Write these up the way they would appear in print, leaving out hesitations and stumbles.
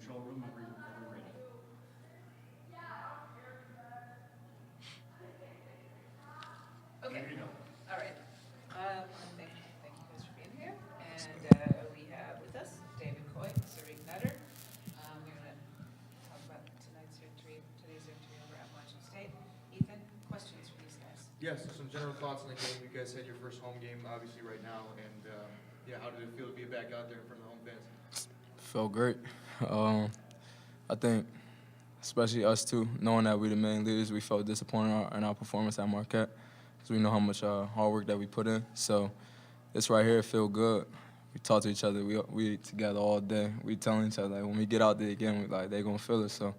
control room. Are we ready? Okay. Ready to go. All right. Thank you guys for being here. And we have with us David Coy, Sariq Nutter. We're going to talk about today's victory over Appalachian State. Ethan, questions for these guys? Yes, so some general thoughts on the game. You guys had your first home game, obviously, right now, and how did it feel to be back out there in front of the home fans? Felt great. I think, especially us two, knowing that we're the main leaders, we felt disappointed in our performance at Marquette because we know how much hard work that we put in. So this right here feel good. We talk to each other. We together all day. We telling each other, like, when we get out there again, they're going to feel it. So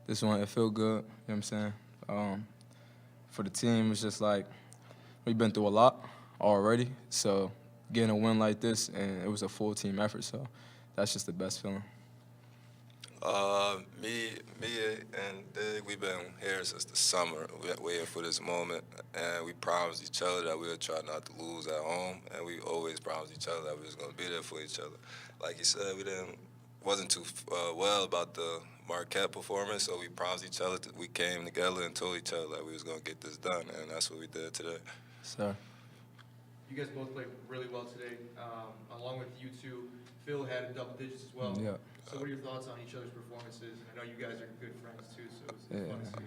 this one, it feel good. You know what I'm saying? For the team, it's just like we've been through a lot already. So getting a win like this, and it was a full team effort. So that's just the best feeling. Me and Dig, we've been here since the summer, waiting for this moment, and we promised each other that we would try not to lose at home, and we always promised each other that we was going to be there for each other. Like you said, wasn't too well about the Marquette performance, so we promised each other that we came together and told each other that we was going to get this done, and that's what we did today. Sir. You guys both played really well today. Along with you two, Phil had double digits as well. Yeah. So what are your thoughts on each other's performances? And I know you guys are good friends too, so it's fun to see.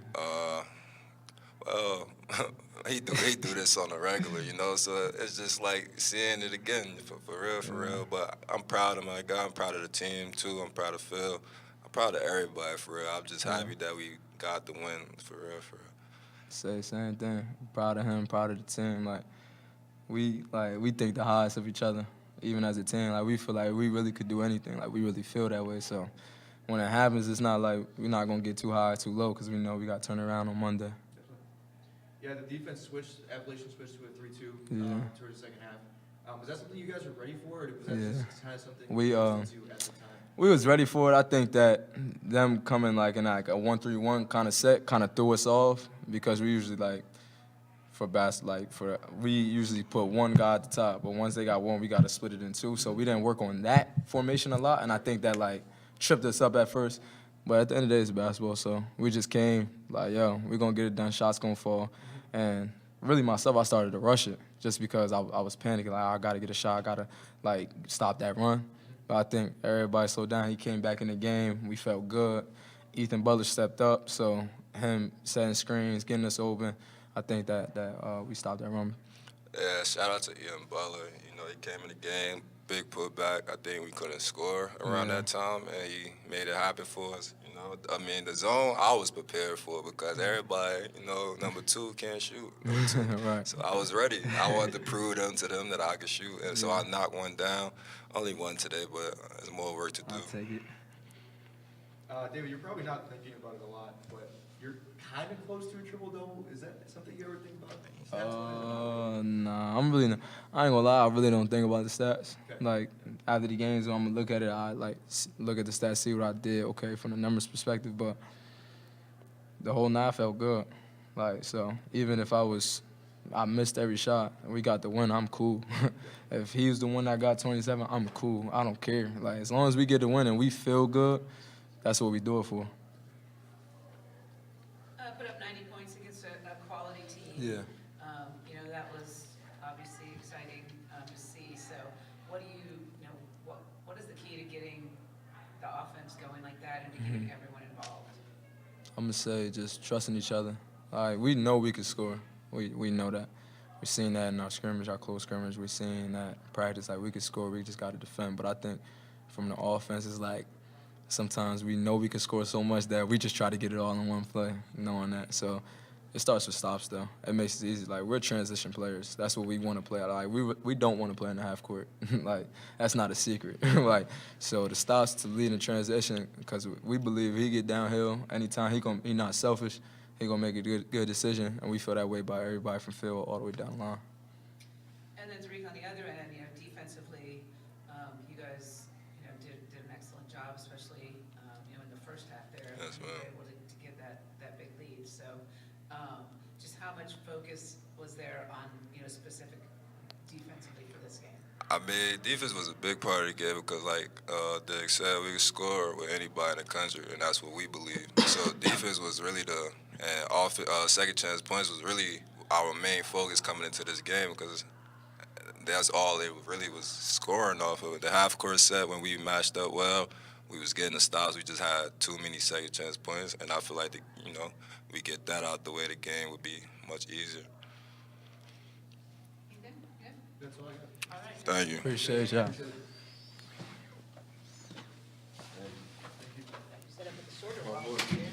Well, he do this on a regular, you know, so it's just like seeing it again, for real. But I'm proud of my guy. I'm proud of the team, too. I'm proud of Phil. I'm proud of everybody, for real. I'm just happy that we got the win, for real. Say same thing. Proud of him, proud of the team. We think the highest of each other, even as a team. Like, we feel like we really could do anything. Like, we really feel that way. So when it happens, it's not like we're not going to get too high or too low because we know we got to turn around on Monday. Yeah, the defense switched. Appalachian switched to a 3-2 towards the second half. Was that something you guys were ready for, or was that just kind of something you guys did at the time? We was ready for it. I think that them coming in a 1-3-1 kind of set kind of threw us off because we usually we usually put one guy at the top, but once they got one, we got to split it in two. So we didn't work on that formation a lot, and I think that tripped us up at first. But at the end of the day, it's basketball, so we just came yo, we're gonna get it done. Shots gonna fall, and really myself, I started to rush it just because I was panicking. I gotta get a shot. I gotta stop that run. But I think everybody slowed down. He came back in the game. We felt good. Ethan Butler stepped up, so him setting screens, getting us open. I think that we stopped that run. Yeah, shout out to Ian Butler. You know, he came in the game, big putback. I think we couldn't score around that time, and he made it happen for us. You know, I mean, the zone, I was prepared for because everybody, you know, number two can't shoot. Right. So I was ready. I wanted to prove to them that I could shoot, and so I knocked one down. Only one today, but there's more work to do. I'll take it. David, you're probably not thinking about it a lot, but you're kind of close to a triple-double. Is that something you ever think about? Nah, I ain't gonna lie, I really don't think about the stats. Okay. After the games, when I'm gonna look at it, I look at the stats, see what I did, okay, from the numbers perspective, but the whole night felt good. So even if I missed every shot and we got the win, I'm cool. If he was the one that got 27, I'm cool. I don't care. As long as we get the win and we feel good, that's what we do it for. Put up 90 points against a quality team. Yeah. That was obviously exciting to see. So what is the key to getting the offense going like that and to getting everyone involved? I'm going to say just trusting each other. We know we can score. We know that. We've seen that in our scrimmage, our close scrimmage. We've seen that in practice. We can score. We just got to defend. But I think from the offense, it's sometimes we know we can score so much that we just try to get it all in one play, knowing that. So it starts with stops, though. It makes it easy. We're transition players. That's what we want to play. We don't want to play in the half court. That's not a secret. So the stops to lead in transition, because we believe if he get downhill anytime, he not selfish. He gonna make a good decision, and we feel that way by everybody from field all the way down the line. And then Tariq, on the other end, defensively, you guys, did an excellent job, especially in the first half there. Yes, you were ma'am. able to get that big lead. So, just how much focus was there on specific defensively for this game? I mean, defense was a big part of the game because, like Dick said, we could score with anybody in the country, and that's what we believe. So defense was really second chance points was really our main focus coming into this game because that's all it really was scoring off of. The half court set, when we matched up well, we was getting the stops. We just had too many second chance points, and I feel like we get that out the way, the game would be much easier. Ethan? Yeah? That's all I got. All right. Thank you. Appreciate y'all. Set up with the shorter ball here.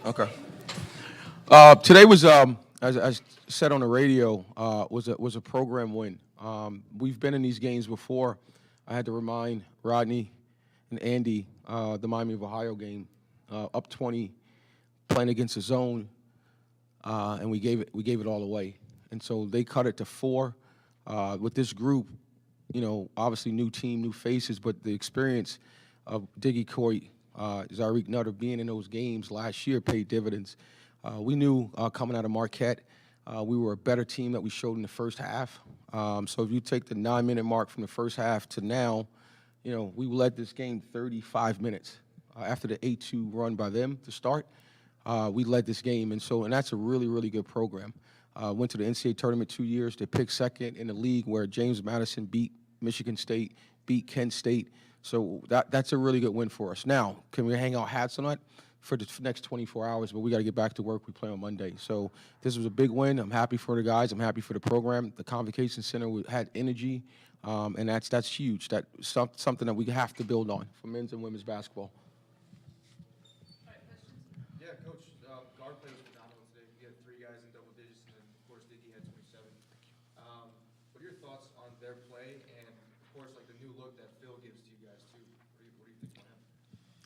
Okay. Today was, as I said on the radio, was a program win. We've been in these games before. I had to remind Rodney and Andy the Miami of Ohio game, up 20, playing against the zone, and we gave it all away. And so they cut it to 4. With this group, obviously new team, new faces, but the experience of Diggy Coit, Zarik Nutter being in those games last year paid dividends. We knew coming out of Marquette, we were a better team that we showed in the first half. So if you take the 9-minute mark from the first half to now, we led this game 35 minutes. After the 8-2 run by them to start, we led this game. And that's a really, really good program. Went to the NCAA tournament 2 years. They picked second in the league where James Madison beat Michigan State, beat Kent State. So that's a really good win for us. Now, can we hang out hats on that for the next 24 hours? But we got to get back to work. We play on Monday. So this was a big win. I'm happy for the guys. I'm happy for the program. The Convocation Center had energy, and that's huge. That's something that we have to build on for men's and women's basketball. All right, questions? Yeah, Coach, guard play was phenomenal today. We had 3 guys in double digits, and then, of course, Diggy had 27. What are your thoughts on their play and, of course, like the new look that Phil gives to you guys, too? What do you think about him?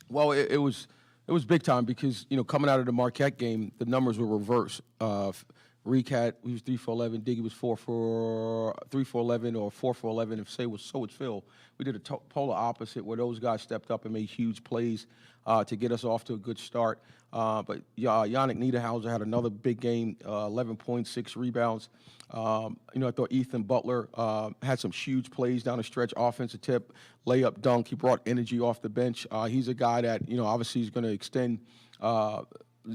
Well, it was big time because, coming out of the Marquette game, the numbers were reversed. Recat, he was 3 for 11. Diggy was 3 for 11 or 4 for 11. If so was Phil. We did a polar opposite where those guys stepped up and made huge plays to get us off to a good start. But Yannick Niederhauser had another big game, 11 points, 6 rebounds. I thought Ethan Butler had some huge plays down the stretch, offensive tip, layup, dunk. He brought energy off the bench. He's a guy that, obviously is going to extend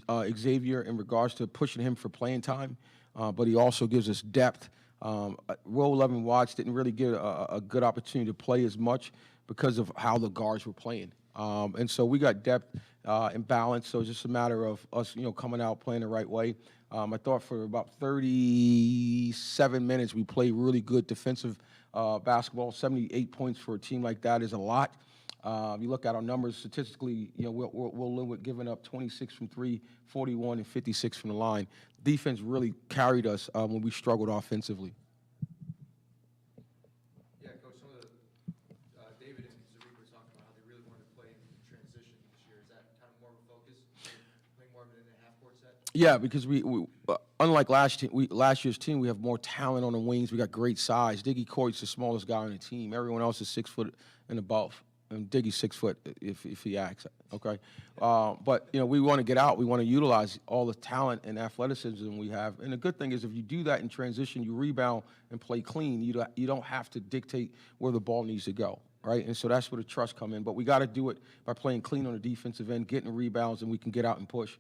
Xavier in regards to pushing him for playing time, but he also gives us depth. Will Levin Watts didn't really get a good opportunity to play as much because of how the guards were playing. And so we got depth and balance, so it's just a matter of us, coming out, playing the right way. I thought for about 37 minutes we played really good defensive basketball. 78 points for a team like that is a lot. You look at our numbers statistically, we'll live with giving up 26 from 3, 41, and 56 from the line. Defense really carried us when we struggled offensively. Yeah, Coach, some of the David and Zarik were talking about how they really wanted to play in transition this year. Is that kind of more of a focus, playing more of it in the half-court set? Yeah, because we unlike last year's team, we have more talent on the wings. We got great size. Diggy Coit's the smallest guy on the team. Everyone else is 6 foot and above. And Diggy's 6 foot if he acts, okay? But, we want to get out. We want to utilize all the talent and athleticism we have. And the good thing is if you do that in transition, you rebound and play clean. You don't have to dictate where the ball needs to go, right? And so that's where the trust come in. But we got to do it by playing clean on the defensive end, getting rebounds, and we can get out and push.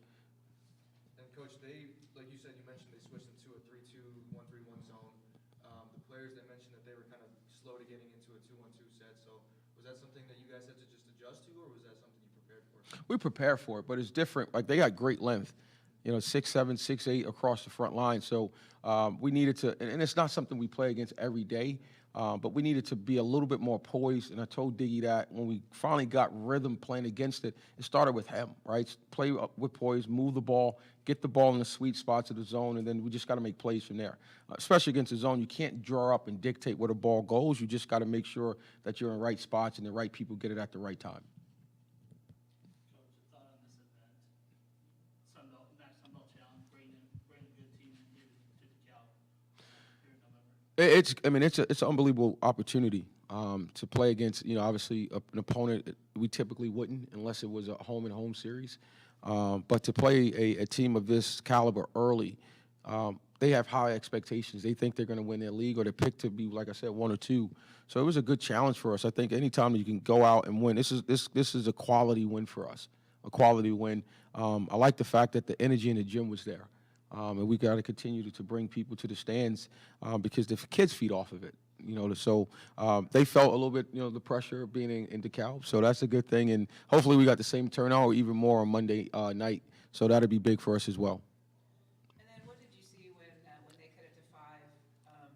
And, Coach, like you said, you mentioned they switched into a 3-2, 1-3-1 zone. The players, they mentioned that they were kind of slow to getting into a 2-1-2 set. So was that something that you guys had to just adjust to, or was that something you prepared for? We prepare for it, but it's different. Like, they got great length, 6'7", 6'8" across the front line. So we needed to, and it's not something we play against every day, But we needed to be a little bit more poised, and I told Diggy that when we finally got rhythm playing against it, it started with him, right? Play up with poise, move the ball, get the ball in the sweet spots of the zone, and then we just got to make plays from there. Especially against the zone, you can't draw up and dictate where the ball goes. You just got to make sure that you're in right spots and the right people get it at the right time. Coach, a thought on this event. Sunbelt, next Sunbelt Challenge, bringing good teams here to DeKalb here in November. It's an unbelievable opportunity to play against, obviously an opponent we typically wouldn't unless it was a home-and-home series. But to play a team of this caliber early, they have high expectations. They think they're going to win their league, or they're picked to be, like I said, 1 or 2. So it was a good challenge for us. I think anytime that you can go out and win, this is a quality win for us, a quality win. I like the fact that the energy in the gym was there. And we got to continue to bring people to the stands because the kids feed off of it. So they felt a little bit, the pressure of being in DeKalb. So that's a good thing. And hopefully we got the same turnout or even more on Monday night. So that'll be big for us as well. And then what did you see when they cut it to 5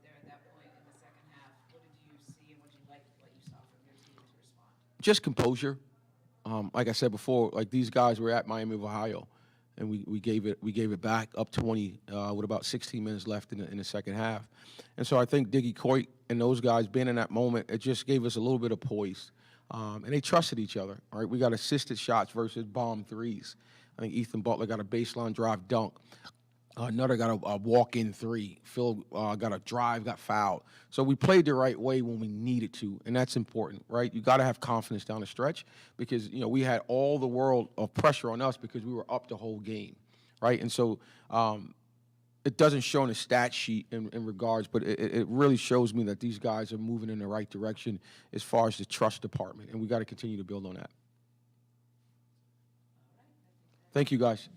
there at that point in the second half? What did you see and what you liked, what you saw from your team to respond? Just composure. Like I said before, like these guys were at Miami of Ohio, and we gave it back up 20 with about 16 minutes left in the second half. And so I think Diggy Coit and those guys being in that moment, it just gave us a little bit of poise. And they trusted each other. All right, we got assisted shots versus bomb threes. I think Ethan Butler got a baseline drive dunk. Nutter got a walk-in 3. Phil got a drive, got fouled. So we played the right way when we needed to, and that's important, right? You got to have confidence down the stretch because, we had all the world of pressure on us because we were up the whole game, right? And so it doesn't show in the stat sheet in regards, but it really shows me that these guys are moving in the right direction as far as the trust department, and we got to continue to build on that. Thank you, guys.